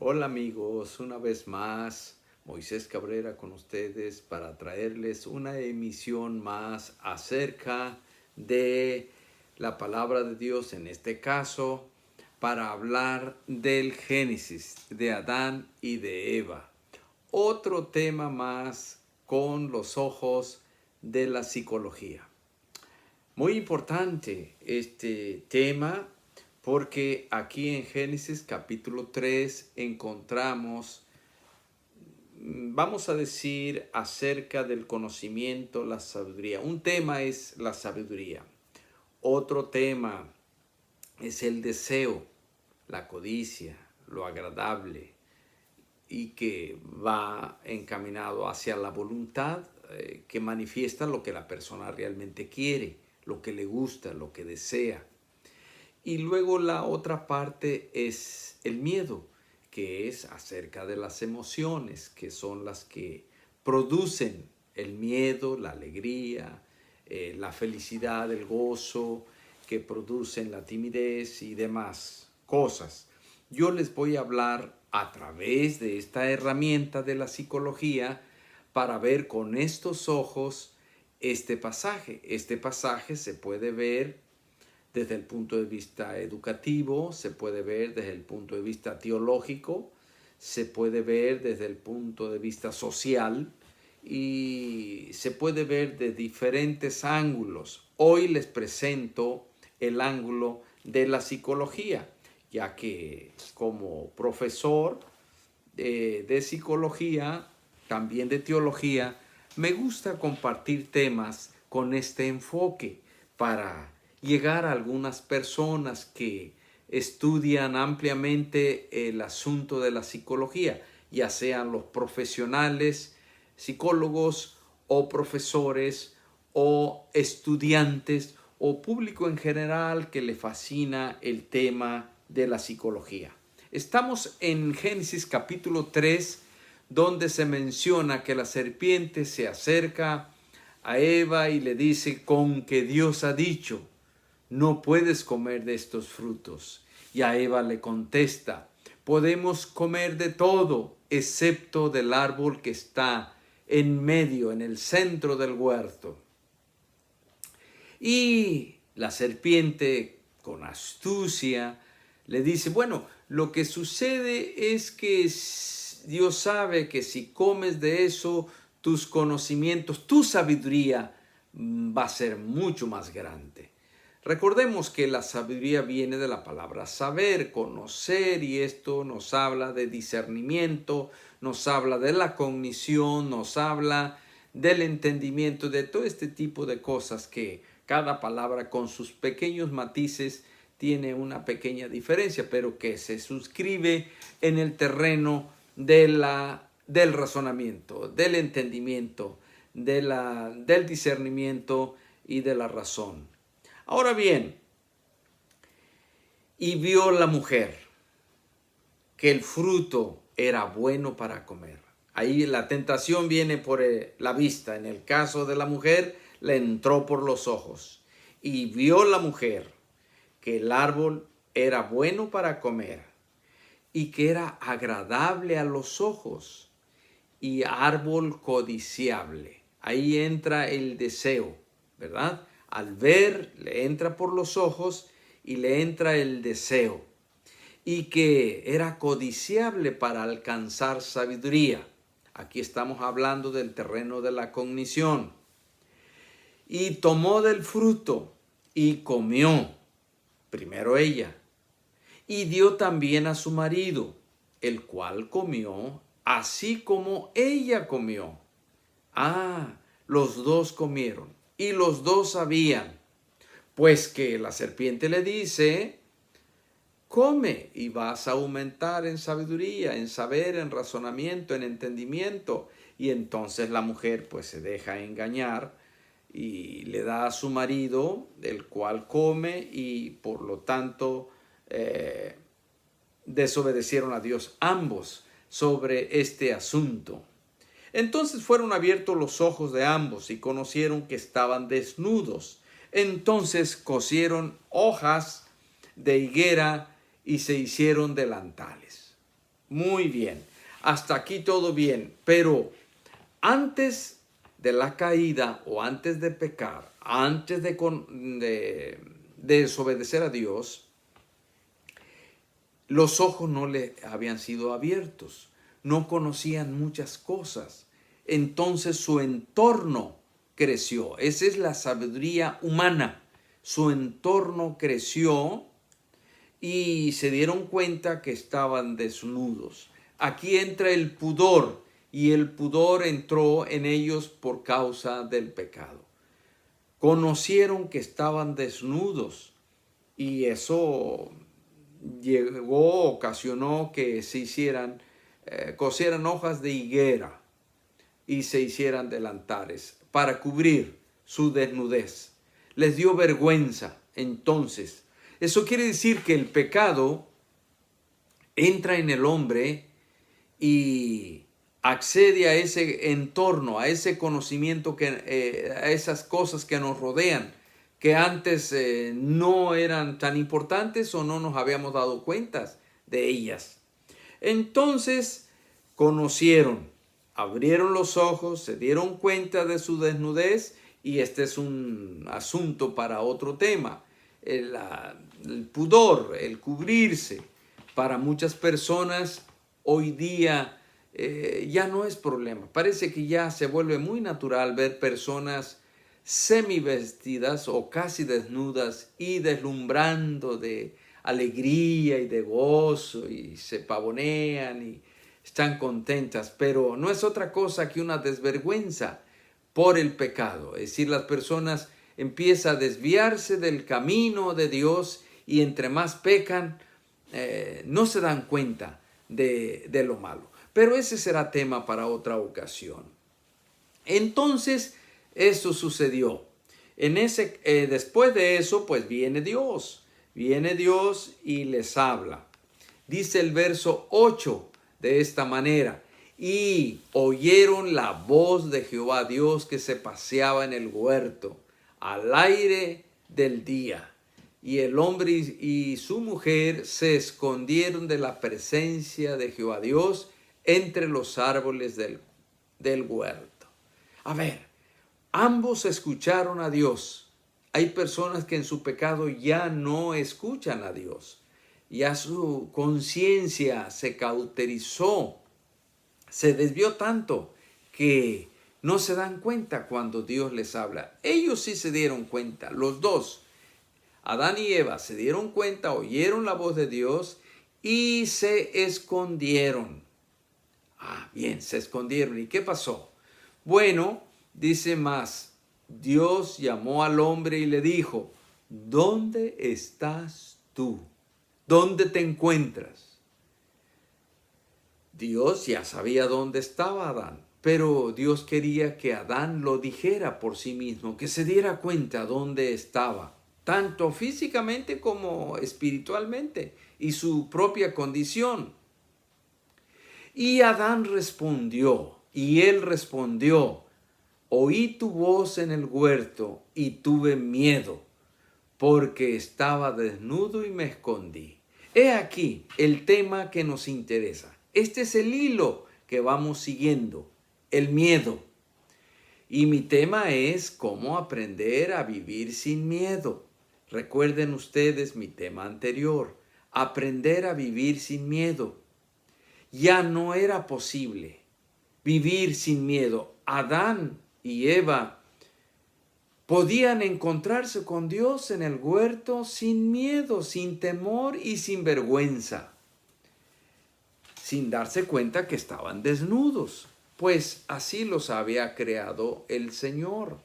Hola amigos, una vez más, Moisés Cabrera con ustedes para traerles una emisión más acerca de la palabra de Dios, en este caso, para hablar del Génesis, de Adán y de Eva. Otro tema más con los ojos de la psicología. Muy importante este tema porque aquí en Génesis capítulo 3 encontramos, vamos a decir, acerca del conocimiento, la sabiduría. Un tema es la sabiduría. Otro tema es el deseo, la codicia, lo agradable y que va encaminado hacia la voluntad que manifiesta lo que la persona realmente quiere, lo que le gusta, lo que desea. Y luego la otra parte es el miedo, que es acerca de las emociones, que son las que producen el miedo, la alegría, la felicidad, el gozo, que producen la timidez y demás cosas. Yo les voy a hablar a través de esta herramienta de la psicología para ver con estos ojos este pasaje. Este pasaje se puede ver desde el punto de vista educativo, se puede ver desde el punto de vista teológico, se puede ver desde el punto de vista social y se puede ver de diferentes ángulos. Hoy les presento el ángulo de la psicología, ya que como profesor de psicología, también de teología, me gusta compartir temas con este enfoque para llegar a algunas personas que estudian ampliamente el asunto de la psicología, ya sean los profesionales, psicólogos o profesores o estudiantes o público en general que le fascina el tema de la psicología. Estamos en Génesis capítulo 3, donde se menciona que la serpiente se acerca a Eva y le dice: con que Dios ha dicho, no puedes comer de estos frutos. Y a Eva le contesta: podemos comer de todo, excepto del árbol que está en medio, en el centro del huerto. Y la serpiente, con astucia, le dice: bueno, lo que sucede es que Dios sabe que si comes de eso, tus conocimientos, tu sabiduría va a ser mucho más grande. Recordemos que la sabiduría viene de la palabra saber, conocer, y esto nos habla de discernimiento, nos habla de la cognición, nos habla del entendimiento, de todo este tipo de cosas que cada palabra con sus pequeños matices tiene una pequeña diferencia, pero que se suscribe en el terreno del razonamiento, del entendimiento, del discernimiento y de la razón. Ahora bien, y vio la mujer que el fruto era bueno para comer. Ahí la tentación viene por la vista. En el caso de la mujer, le entró por los ojos. Y vio la mujer que el árbol era bueno para comer y que era agradable a los ojos y árbol codiciable. Ahí entra el deseo, ¿verdad? Al ver, le entra por los ojos y le entra el deseo. Y que era codiciable para alcanzar sabiduría. Aquí estamos hablando del terreno de la cognición. Y tomó del fruto y comió, primero ella, y dio también a su marido, el cual comió, así como ella comió. Ah, los dos comieron, y los dos sabían, pues que la serpiente le dice: come y vas a aumentar en sabiduría, en saber, en razonamiento, en entendimiento. Y entonces la mujer pues se deja engañar y le da a su marido, el cual come, y por lo tanto desobedecieron a Dios ambos sobre este asunto. Entonces fueron abiertos los ojos de ambos y conocieron que estaban desnudos. Entonces cosieron hojas de higuera y se hicieron delantales. Muy bien. Hasta aquí todo bien. Pero antes de la caída o antes de pecar, antes de desobedecer a Dios, los ojos no le habían sido abiertos, no conocían muchas cosas. Entonces su entorno creció. Esa es la sabiduría humana. Su entorno creció y se dieron cuenta que estaban desnudos. Aquí entra el pudor, y el pudor entró en ellos por causa del pecado. Conocieron que estaban desnudos y eso ocasionó que se hicieran, cosieran hojas de higuera y se hicieran delantares para cubrir su desnudez. Les dio vergüenza. Entonces, eso quiere decir que el pecado entra en el hombre y accede a ese entorno, a ese conocimiento, a esas cosas que nos rodean, que antes no eran tan importantes o no nos habíamos dado cuenta de ellas. Entonces conocieron, abrieron los ojos, se dieron cuenta de su desnudez, y este es un asunto para otro tema. El pudor, el cubrirse, para muchas personas hoy día ya no es problema. Parece que ya se vuelve muy natural ver personas semivestidas o casi desnudas y deslumbrando de alegría y de gozo, y se pavonean y están contentas, pero no es otra cosa que una desvergüenza por el pecado. Es decir, las personas empiezan a desviarse del camino de Dios, y entre más pecan, no se dan cuenta de lo malo. Pero ese será tema para otra ocasión. Entonces, eso sucedió. Después de eso, pues viene Dios y les habla. Dice el verso 8 de esta manera: y oyeron la voz de Jehová Dios que se paseaba en el huerto al aire del día. Y el hombre y su mujer se escondieron de la presencia de Jehová Dios entre los árboles del huerto. A ver, ambos escucharon a Dios. Hay personas que en su pecado ya no escuchan a Dios. Ya su conciencia se cauterizó, se desvió tanto que no se dan cuenta cuando Dios les habla. Ellos sí se dieron cuenta, los dos. Adán y Eva se dieron cuenta, oyeron la voz de Dios y se escondieron. Bien, se escondieron. ¿Y qué pasó? Bueno, dice más: Dios llamó al hombre y le dijo: ¿dónde estás tú? ¿Dónde te encuentras? Dios ya sabía dónde estaba Adán, pero Dios quería que Adán lo dijera por sí mismo, que se diera cuenta dónde estaba, tanto físicamente como espiritualmente, y su propia condición. Y Adán respondió, y él respondió: oí tu voz en el huerto y tuve miedo, porque estaba desnudo y me escondí. He aquí el tema que nos interesa. Este es el hilo que vamos siguiendo, el miedo. Y mi tema es cómo aprender a vivir sin miedo. Recuerden ustedes mi tema anterior, aprender a vivir sin miedo. Ya no era posible vivir sin miedo. Adán y Eva podían encontrarse con Dios en el huerto sin miedo, sin temor y sin vergüenza, sin darse cuenta que estaban desnudos, pues así los había creado el Señor.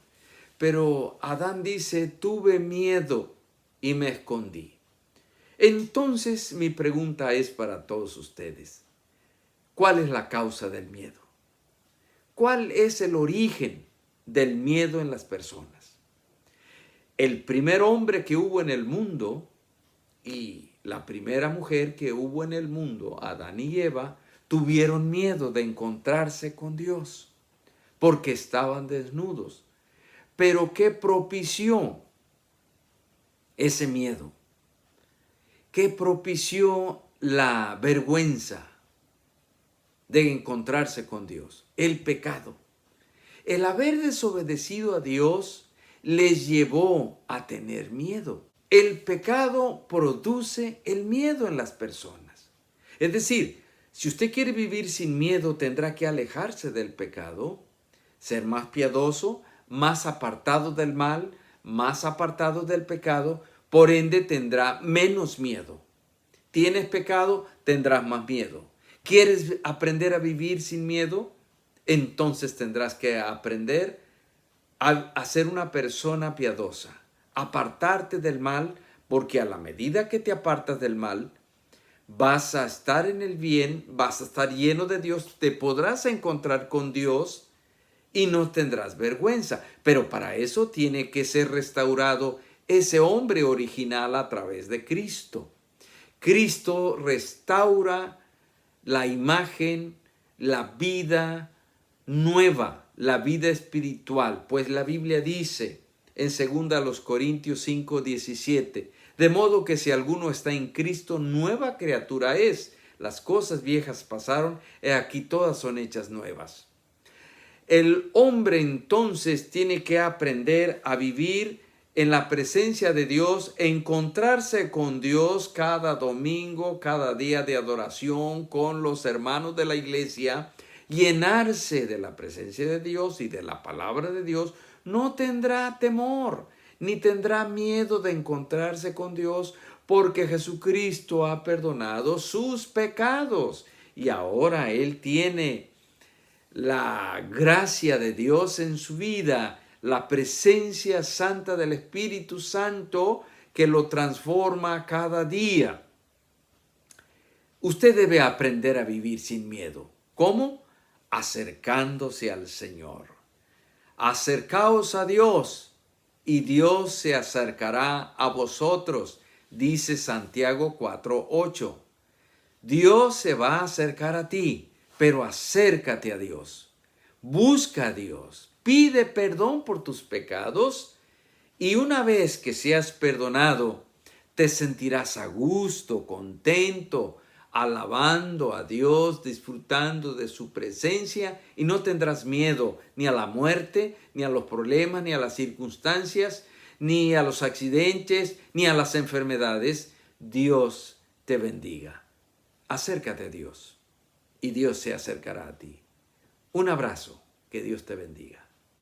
Pero Adán dice: tuve miedo y me escondí. Entonces mi pregunta es para todos ustedes: ¿cuál es la causa del miedo? ¿Cuál es el origen del miedo en las personas? El primer hombre que hubo en el mundo y la primera mujer que hubo en el mundo, Adán y Eva, tuvieron miedo de encontrarse con Dios porque estaban desnudos. Pero ¿qué propició ese miedo? ¿Qué propició la vergüenza? de encontrarse con Dios, el pecado. El haber desobedecido a Dios les llevó a tener miedo. El pecado produce el miedo en las personas. Es decir, si usted quiere vivir sin miedo, tendrá que alejarse del pecado, ser más piadoso, más apartado del mal, más apartado del pecado, por ende tendrá menos miedo. ¿Tienes pecado? Tendrás más miedo. ¿Quieres aprender a vivir sin miedo? Entonces tendrás que aprender a ser una persona piadosa, apartarte del mal, porque a la medida que te apartas del mal, vas a estar en el bien, vas a estar lleno de Dios, te podrás encontrar con Dios y no tendrás vergüenza. Pero para eso tiene que ser restaurado ese hombre original a través de Cristo. Cristo restaura la imagen, la vida nueva, la vida espiritual, pues la Biblia dice en 2 Corintios 5:17, de modo que si alguno está en Cristo, nueva criatura es. Las cosas viejas pasaron, y aquí todas son hechas nuevas. El hombre entonces tiene que aprender a vivir en la presencia de Dios, encontrarse con Dios cada domingo, cada día de adoración con los hermanos de la iglesia, llenarse de la presencia de Dios y de la palabra de Dios. No tendrá temor, ni tendrá miedo de encontrarse con Dios, porque Jesucristo ha perdonado sus pecados y ahora Él tiene la gracia de Dios en su vida, la presencia santa del Espíritu Santo que lo transforma cada día. Usted debe aprender a vivir sin miedo. ¿Cómo? Acercándose al Señor. Acercaos a Dios y Dios se acercará a vosotros, dice Santiago 4:8. Dios se va a acercar a ti, pero acércate a Dios. Busca a Dios. Pide perdón por tus pecados y una vez que seas perdonado, te sentirás a gusto, contento, alabando a Dios, disfrutando de su presencia y no tendrás miedo ni a la muerte, ni a los problemas, ni a las circunstancias, ni a los accidentes, ni a las enfermedades. Dios te bendiga. Acércate a Dios y Dios se acercará a ti. Un abrazo, que Dios te bendiga.